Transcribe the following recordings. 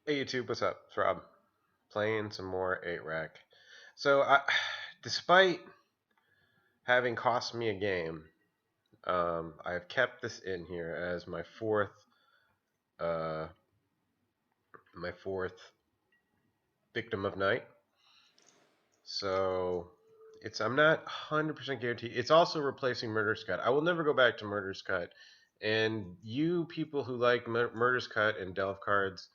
Hey YouTube, what's up? It's Rob. Playing some more 8-rack. Despite having cost me a game, I've kept this in here as uh, my fourth victim of night. So I'm not 100% guaranteed. It's also replacing Murderous Cut. I will never go back to Murderous Cut. And you people who like Murderous Cut and Delve cards,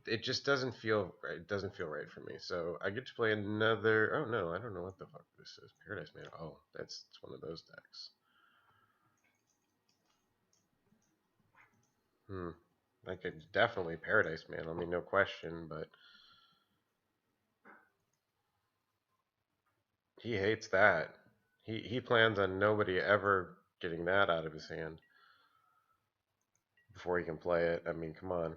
it just doesn't feel right. It doesn't feel right for me. So I get to play another. Oh no, I don't know what the fuck this is. Paradise Man. Oh, that's one of those decks. Hmm. Like it's definitely Paradise Man. I mean, no question. But he hates that. He plans on nobody ever getting that out of his hand before he can play it. I mean, come on.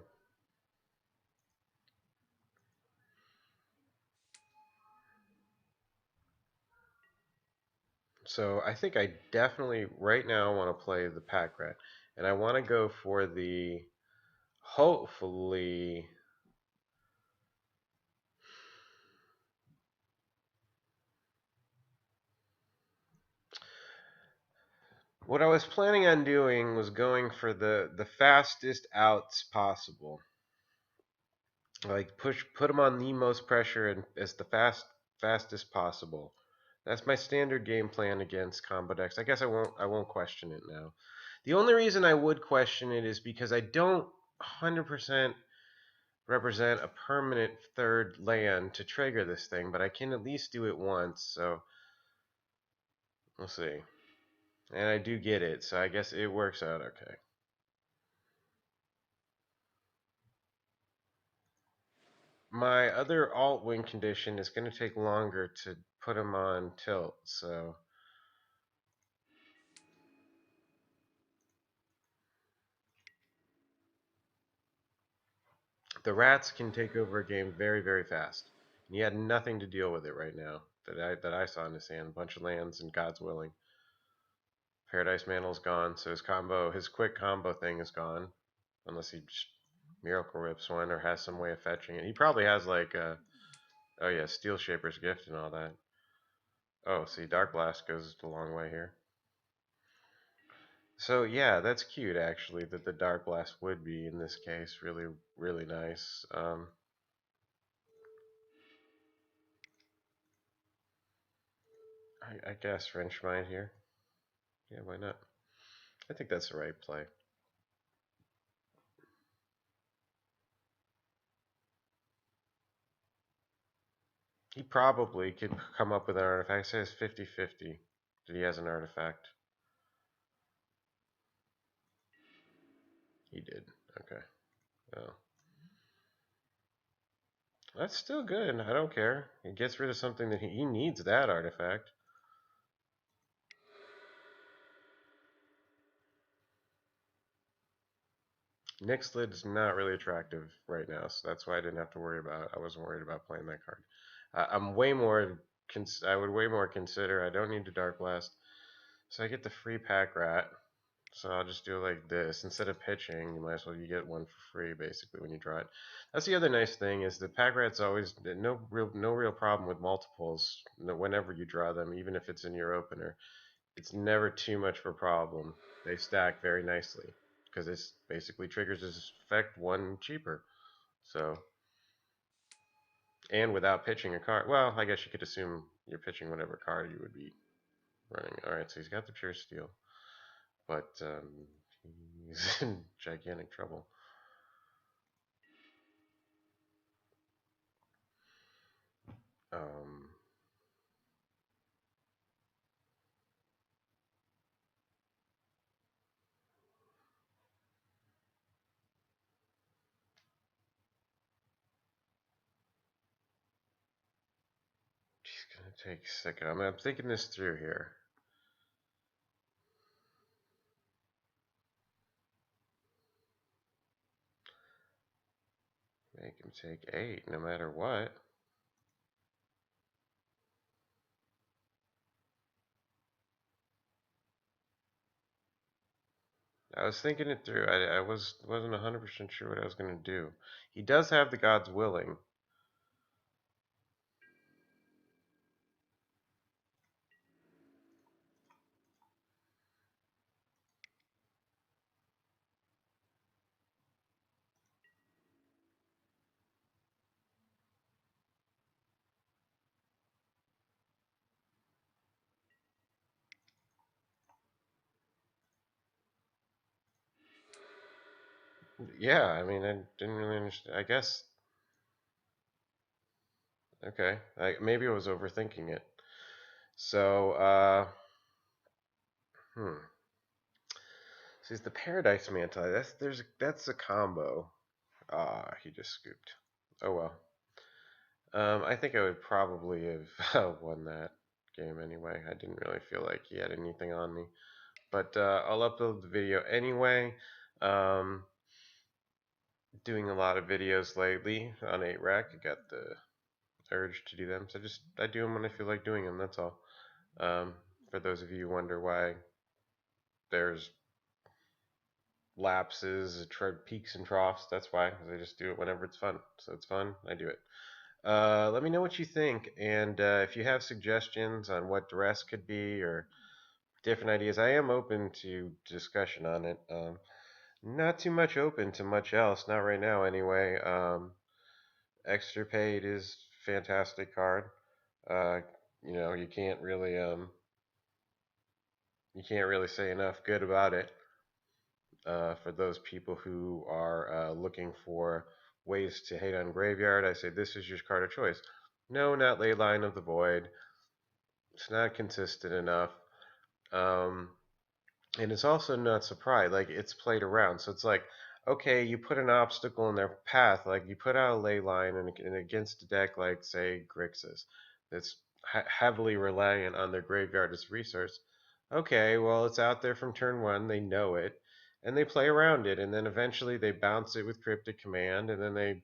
So I think I definitely right now want to play the Pack Rat, and I want to go for the hopefully. What I was planning on doing was going for the fastest outs possible. Like put them on the most pressure and as the fastest possible. That's my standard game plan against combo decks. I guess I won't question it now. The only reason I would question it is because I don't 100% represent a permanent third land to trigger this thing, but I can at least do it once, so we'll see. And I do get it, so I guess it works out okay. My other alt win condition is going to take longer to put him on tilt, so the rats can take over a game very, very fast. And he had nothing to deal with it right now that I saw in his hand. A bunch of lands and God's willing. Paradise Mantle's gone, so his quick combo thing is gone, unless he just Miracle Whips one or has some way of fetching it. He probably has like oh yeah, Steel Shaper's Gift and all that. Oh, see, Darkblast goes a long way here. So yeah, that's cute actually that the Darkblast would be in this case really, really nice. I guess Wrench Mind here. Yeah, why not? I think that's the right play. He probably could come up with an artifact. It says 50-50 that he has an artifact. He did. Okay. Well, that's still good. I don't care. He gets rid of something that he needs that artifact. Nyxathid is not really attractive right now, so that's why I didn't have to worry about. I wasn't worried about playing that card. I'm way more. I would way more consider. I don't need to Dark Blast, so I get the free Pack Rat. So I'll just do it like this. Instead of pitching, you might as well you get one for free basically when you draw it. That's the other nice thing is the Pack Rat's always no real problem with multiples. Whenever you draw them, even if it's in your opener, it's never too much of a problem. They stack very nicely because this basically triggers this effect one cheaper. So and without pitching a card. Well, I guess you could assume you're pitching whatever card you would be running. All right, so he's got the Puresteel, but he's in gigantic trouble. Um, She's gonna take a second. I'm thinking this through here. Make him take 8 no matter what. I was thinking it through. I wasn't 100% sure what I was gonna do. He does have the God's Willing. Yeah, I mean, I didn't really understand. I guess okay. Maybe I was overthinking it. So, hmm. See, it's the Paradise Mantle. That's a combo. Ah, he just scooped. Oh well. I think I would probably have won that game anyway. I didn't really feel like he had anything on me. But I'll upload the video anyway. Um, doing a lot of videos lately on 8-Rack. I got the urge to do them. So I do them when I feel like doing them. That's all. Um, for those of you who wonder why there's lapses, peaks and troughs, that's why. Because I just do it whenever it's fun. So it's fun. I do it. Let me know what you think, and if you have suggestions on what Duress could be or different ideas, I am open to discussion on it. Not too much open to much else, not right now anyway. Extirpate is fantastic card. Uh, you can't really say enough good about it. For those people who are looking for ways to hate on Graveyard, I say this is your card of choice. No, not Leyline of the Void. It's not consistent enough. Um, and it's also not surprise. Like, it's played around. So it's like, okay, you put an obstacle in their path. Like, you put out a ley line and against a deck like, say, Grixis, that's heavily reliant on their graveyard as a resource. Okay, well, it's out there from turn one. They know it. And they play around it. And then eventually they bounce it with Cryptic Command. And then they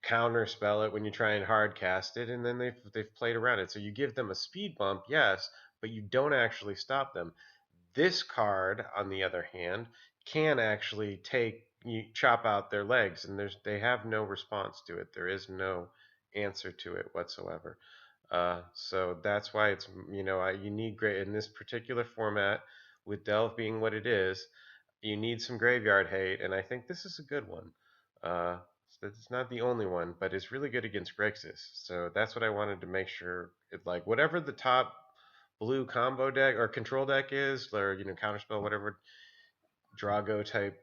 counter spell it when you try and hard cast it, and then they've played around it. So you give them a speed bump, yes, but you don't actually stop them. This card, on the other hand, can actually chop out their legs, and they have no response to it. There is no answer to it whatsoever. So that's why it's you need great in this particular format with Delve being what it is. You need some graveyard hate, and I think this is a good one. Uh, it's not the only one, but it's really good against Grixis. So that's what I wanted to make sure. Like whatever the top blue combo deck or control deck is, or counterspell, whatever Drago type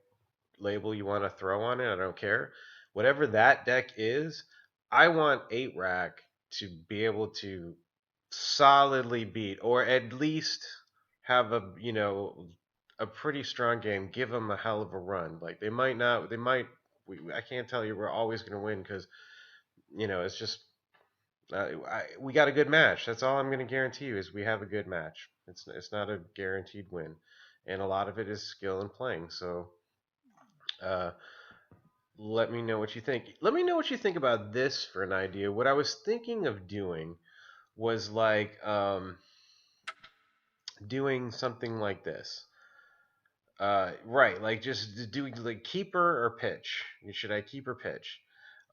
label you want to throw on it, I don't care. Whatever that deck is, I want 8-Rack to be able to solidly beat, or at least have a pretty strong game. Give them a hell of a run. Like they might not, they might. I can't tell you we're always going to win because it's just we got a good match. That's all I'm going to guarantee you is we have a good match. It's not a guaranteed win, and a lot of it is skill and playing. So uh, let me know what you think. Let me know what you think about this for an idea. What I was thinking of doing was like doing something like this. Right, like just doing like keeper or pitch. Should I keep or pitch?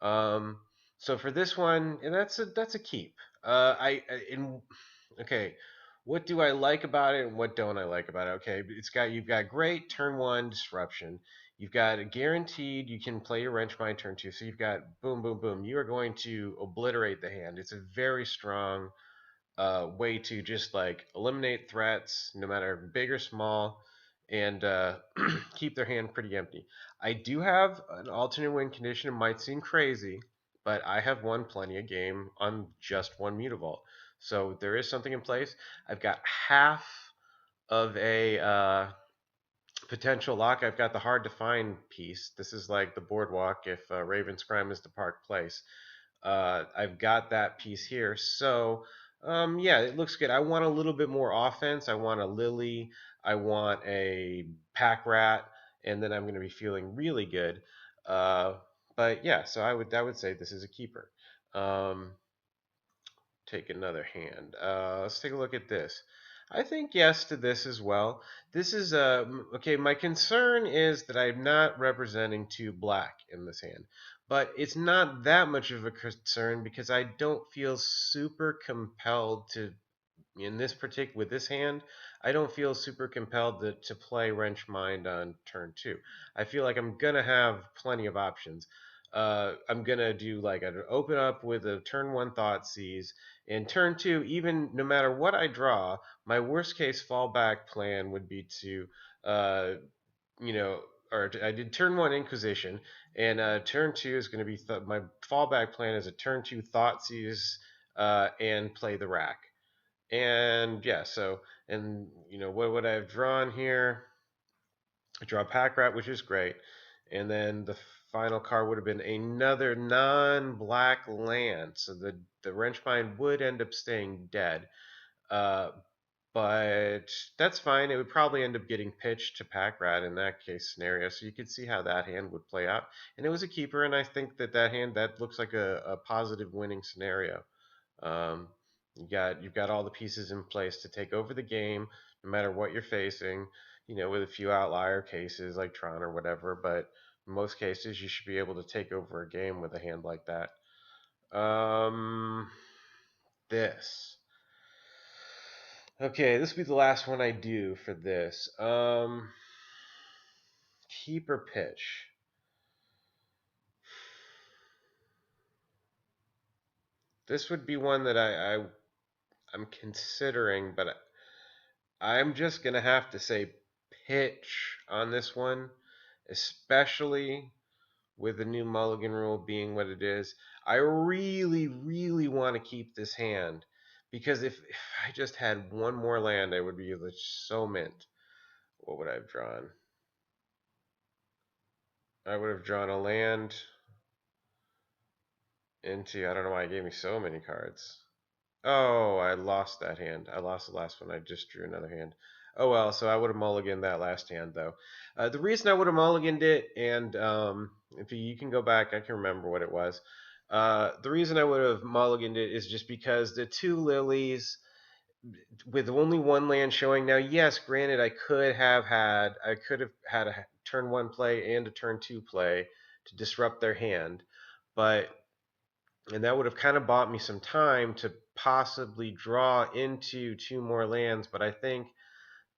Um, so for this one, and that's a keep. In okay. What do I like about it, and what don't I like about it? Okay, you've got great turn one disruption. You've got a guaranteed you can play your wrench mind turn two. So you've got boom, boom, boom. You are going to obliterate the hand. It's a very strong way to just like eliminate threats, no matter big or small, and keep their hand pretty empty. I do have an alternate win condition. It might seem crazy, but I have won plenty of game on just one Mutavault. So there is something in place. I've got half of a potential lock. I've got the hard to find piece. This is like the boardwalk if Raven's Crime is the park place. I've got that piece here. So, yeah, it looks good. I want a little bit more offense. I want a Lily. I want a Pack Rat, and then I'm going to be feeling really good. Uh, but yeah, so I would say this is a keeper. Um, take another hand. Let's take a look at this. I think yes to this as well. This is okay. My concern is that I'm not representing 2 black in this hand, but it's not that much of a concern because I don't feel super compelled to in this particular with this hand, I don't feel super compelled to play Wrench Mind on turn 2. I feel like I'm gonna have plenty of options. I'm gonna do like an open up with a turn 1 Thoughtseize, and turn 2, even no matter what I draw, my worst case fallback plan would be to, uh, you know, or I did turn 1 Inquisition, and turn 2 is going to be my fallback plan is a turn 2 Thoughtseize and play the rack. And yeah, so, and what would I have drawn here? I draw Pack Rat, which is great. And then the final card would have been another non-black land. So the Wrenchbind would end up staying dead. Uh, but that's fine. It would probably end up getting pitched to Pack Rat in that case scenario. So you could see how that hand would play out. And it was a keeper, and I think that hand, that looks like a positive winning scenario. Um, you've got all the pieces in place to take over the game, no matter what you're facing. With a few outlier cases like Tron or whatever, but in most cases you should be able to take over a game with a hand like that. This. Okay, this will be the last one I do for this. Keeper pitch. This would be one that I'm considering, but I'm just gonna have to say pitch on this one, especially with the new mulligan rule being what it is. I really, really want to keep this hand because if I just had one more land, I would be so mint. What would I have drawn? I would have drawn a land into, I don't know why it gave me so many cards. Oh, I lost that hand. I lost the last one. I just drew another hand. Oh well, so I would have mulliganed that last hand though. The reason I would have mulliganed it, and if you can go back, I can remember what it was. The reason I would have mulliganed it is just because the 2 lilies, with only one land showing now. Yes, granted, I could have had a turn 1 play and a turn 2 play to disrupt their hand, but and that would have kind of bought me some time to possibly draw into 2 more lands. But I think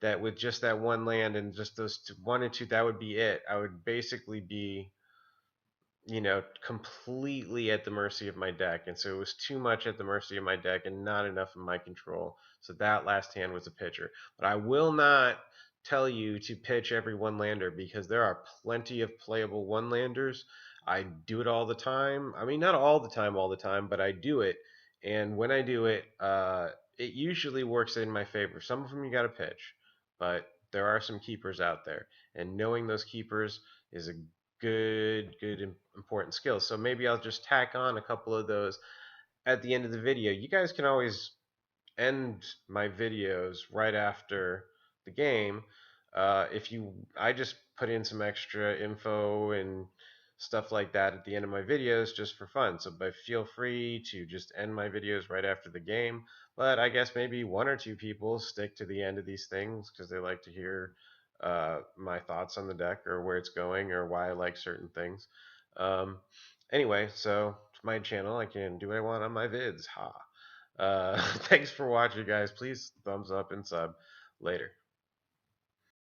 that with just that one land and just those 1 and 2, that would be it. I would basically be, completely at the mercy of my deck. And so it was too much at the mercy of my deck and not enough in my control. So that last hand was a pitcher. But I will not tell you to pitch every one-lander because there are plenty of playable one-landers. I do it all the time. I mean, not all the time, but I do it. And when I do it, it usually works in my favor. Some of them you got to pitch, but there are some keepers out there. And knowing those keepers is a good important skills. So maybe I'll just tack on a couple of those at the end of the video. You guys can always end my videos right after the game. I just put in some extra info and stuff like that at the end of my videos just for fun. So, but feel free to just end my videos right after the game. But I guess maybe 1 or 2 people stick to the end of these things because they like to hear my thoughts on the deck or where it's going or why I like certain things. Um, anyway, so it's my channel. I can do what I want on my vids. Ha. Thanks for watching, guys. Please thumbs up and sub. Later.